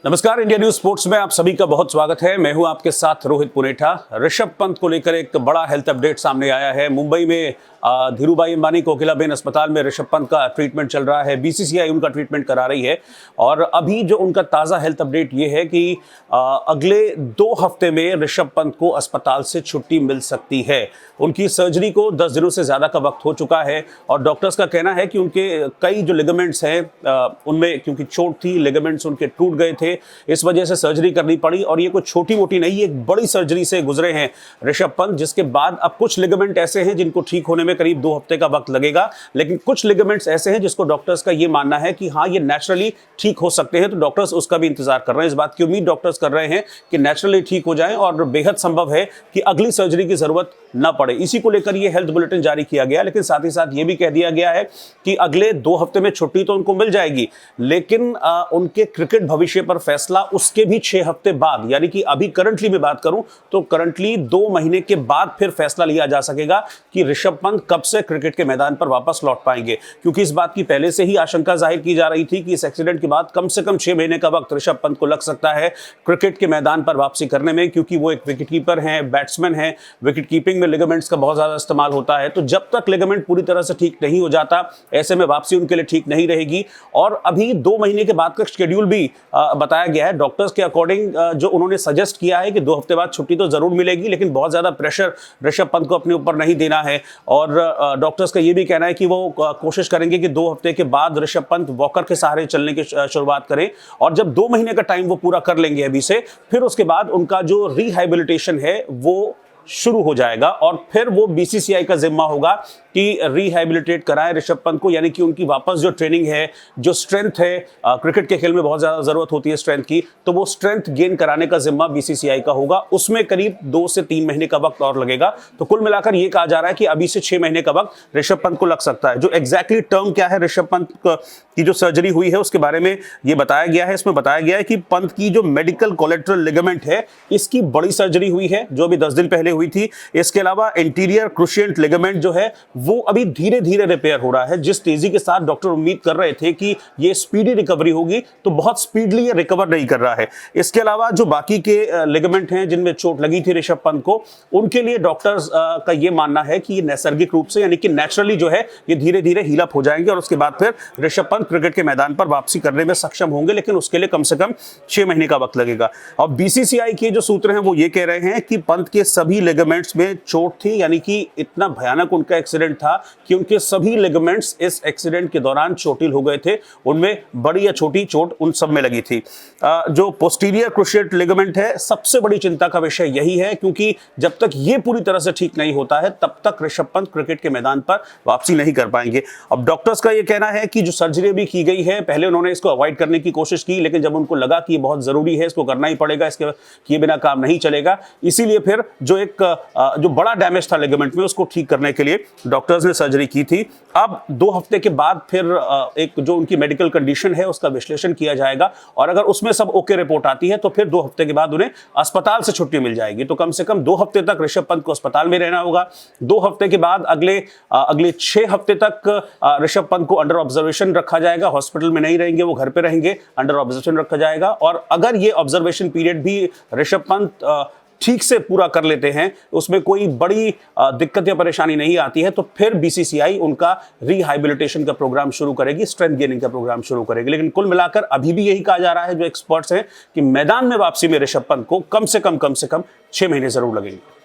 नमस्कार, India news sports में आप सभी का बहुत स्वागत है। मैं हूं आपके साथ रोहित पुनेठा। ऋषभ पंत को लेकर एक बड़ा हेल्थ अपडेट सामने आया है। मुंबई में धीरूभाई अंबानी कोकिलाबेन अस्पताल में ऋषभ पंत का ट्रीटमेंट चल रहा है। बीसीसीआई उनका ट्रीटमेंट करा रही है और अभी जो उनका ताज़ा हेल्थ अपडेट ये है कि अगले 2 हफ्ते में ऋषभ पंत को अस्पताल से छुट्टी मिल सकती है। उनकी सर्जरी को 10 दिनों से ज़्यादा का वक्त हो चुका है और डॉक्टर्स का कहना है कि उनके कई जो लिगामेंट्स हैं उनमें क्योंकि चोट थी, लिगामेंट्स उनके टूट गए थे, इस वजह से सर्जरी करनी पड़ी और ये कोई छोटी मोटी नहीं, एक बड़ी सर्जरी से गुजरे हैं ऋषभ पंत, जिसके बाद अब कुछ लिगामेंट ऐसे हैं जिनको ठीक होने में करीब 2 हफ्ते का वक्त लगेगा, लेकिन कुछ लिगामेंट्स ऐसे हैं जिसको डॉक्टर्स का ये मानना है कि हाँ ये नेचुरली ठीक हो सकते हैं। तो डॉक्टर्स उसका भी इंतजार कर रहे हैं, इस बात की उम्मीद डॉक्टर्स कर रहे हैं कि नेचुरली ठीक हो जाएं और बेहद संभव है कि अगली सर्जरी की जरूरत ना पड़े। इसी को लेकर ये हेल्थ बुलेटिन जारी किया गया, लेकिन साथ ही साथ ये भी कह दिया गया है कि अगले 2 हफ्ते में छुट्टी तो उनको मिल जाएगी, लेकिन उनके क्रिकेट भविष्य पर फैसला उसके भी 6 हफ्ते बाद, यानी कि अभी करंटली मैं बात करूं तो करंटली 2 महीने के बाद फिर फैसला लिया जा सकेगा कि ऋषभ पंत कब से क्रिकेट के मैदान पर वापस लौट पाएंगे। क्योंकि इस बात की पहले से ही आशंका जाहिर की जा रही थी कि इस एक्सीडेंट के बाद कम से कम 6 महीने का वक्त ऋषभ पंत को लग सकता है क्रिकेट के मैदान पर वापसी करने में, क्योंकि वो एक विकेट कीपर हैं, बैट्समैन हैं। विकेट कीपिंग में लिगामेंट्स का बहुत ज्यादा इस्तेमाल होता है, तो जब तक लिगामेंट पूरी तरह से ठीक नहीं हो जाता ऐसे में वापसी उनके लिए ठीक नहीं रहेगी। और अभी 2 महीने के बाद का शेड्यूल भी बताया गया है डॉक्टर्स के अकॉर्डिंग। जो उन्होंने सजेस्ट किया है कि 2 हफ्ते बाद छुट्टी तो जरूर मिलेगी, लेकिन बहुत ज्यादा प्रेशर ऋषभ पंत को अपने ऊपर नहीं देना है। और डॉक्टर्स का ये भी कहना है कि वो कोशिश करेंगे कि 2 हफ्ते के बाद ऋषभ पंत वॉकर के सहारे चलने की शुरुआत करें और जब 2 महीने का टाइम वो पूरा कर लेंगे अभी से, फिर उसके बाद उनका जो रिहैबिलिटेशन है वो शुरू हो जाएगा और फिर वो बीसीसीआई का जिम्मा होगा कि रिहैबिलिटेट कराएं ऋषभ पंत को, यानी कि उनकी वापस जो ट्रेनिंग है, जो स्ट्रेंथ है, क्रिकेट के खेल में बहुत ज़्यादा ज़रूरत होती है स्ट्रेंथ की, तो वो स्ट्रेंथ गेन कराने का जिम्मा बीसीसीआई का होगा। उसमें करीब 2 से 3 महीने का वक्त और लगेगा। तो कुल मिलाकर ये कहा जा रहा है कि अभी से 6 महीने का वक्त ऋषभ पंत को लग सकता है। जो एग्जैक्टली टर्म क्या है ऋषभ पंत की जो सर्जरी हुई है उसके बारे में ये बताया गया है। इसमें बताया गया है कि पंत की जो मेडिकल कोलेटरल लिगामेंट है इसकी बड़ी सर्जरी हुई है जो अभी 10 दिन पहले हुई थी। इसके अलावा इंटीरियर क्रूशिएंट लिगामेंट जो है वो अभी धीरे धीरे रिपेयर हो रहा है। जिस तेजी के साथ डॉक्टर उम्मीद कर रहे थे कि ये स्पीडी रिकवरी होगी, तो बहुत स्पीडली ये रिकवर नहीं कर रहा है। इसके अलावा जो बाकी के लिगामेंट हैं जिनमें चोट लगी थी ऋषभ पंत को, उनके लिए डॉक्टर्स का ये मानना है कि ये नैसर्गिक रूप से, यानी कि नेचुरली जो है ये धीरे धीरे हील अप हो जाएंगे और उसके बाद फिर ऋषभ पंत क्रिकेट के मैदान पर वापसी करने में सक्षम होंगे, लेकिन उसके लिए कम से कम 6 महीने का वक्त लगेगा। और बीसीसीआई के जो सूत्र हैं वो ये कह रहे हैं कि पंत के सभी लिगामेंट्स में चोट थी, यानी कि इतना भयानक उनका एक्सीडेंट था कि उनके सभी लिगामेंट्स इस एक्सीडेंट के दौरान चोटिल हो गए थे। उनमें बड़ी या छोटी चोट उन सब में लगी थी। जो पोस्टीरियर क्रूशिएट लिगामेंट है, सबसे बड़ी चिंता का विषय यही है, क्योंकि जब तक ये पूरी तरह से ठीक नहीं होता है तब तक ऋषभ पंत क्रिकेट के मैदान पर वापसी नहीं कर पाएंगे। अब डॉक्टर्स का ये कहना है कि जो सर्जरी भी की गई है, पहले उन्होंने इसको अवॉइड करने की कोशिश की, लेकिन जब उनको लगा कि ये बहुत जरूरी है, इसको करना ही पड़ेगा, इसके किए बिना काम नहीं चलेगा, इसीलिए फिर जो बड़ा डैमेज था लिगामेंट में उसको ठीक करने के लिए डॉक्टर्स ने सर्जरी की थी। अब 2 हफ्ते के बाद फिर एक जो उनकी मेडिकल कंडीशन है उसका विश्लेषण किया जाएगा और अगर उसमें सब ओके रिपोर्ट आती है तो फिर 2 हफ्ते के बाद उन्हें अस्पताल से छुट्टी मिल जाएगी। तो कम से कम 2 हफ्ते तक ऋषभ पंत को अस्पताल में रहना होगा। 2 हफ्ते के बाद अगले 6 हफ्ते तक ऋषभ पंत को अंडर ऑब्जर्वेशन रखा जाएगा। हॉस्पिटल में नहीं रहेंगे, वो घर पे रहेंगे, अंडर ऑब्जर्वेशन रखा जाएगा। और अगर ये ऑब्जर्वेशन पीरियड भी ऋषभ पंत ठीक से पूरा कर लेते हैं, उसमें कोई बड़ी दिक्कत या परेशानी नहीं आती है, तो फिर बीसीसीआई उनका रिहैबिलिटेशन का प्रोग्राम शुरू करेगी, स्ट्रेंथ गेनिंग का प्रोग्राम शुरू करेगी। लेकिन कुल मिलाकर अभी भी यही कहा जा रहा है जो एक्सपर्ट्स हैं कि मैदान में वापसी में ऋषभ पंत को कम से कम 6 महीने जरूर लगेंगे।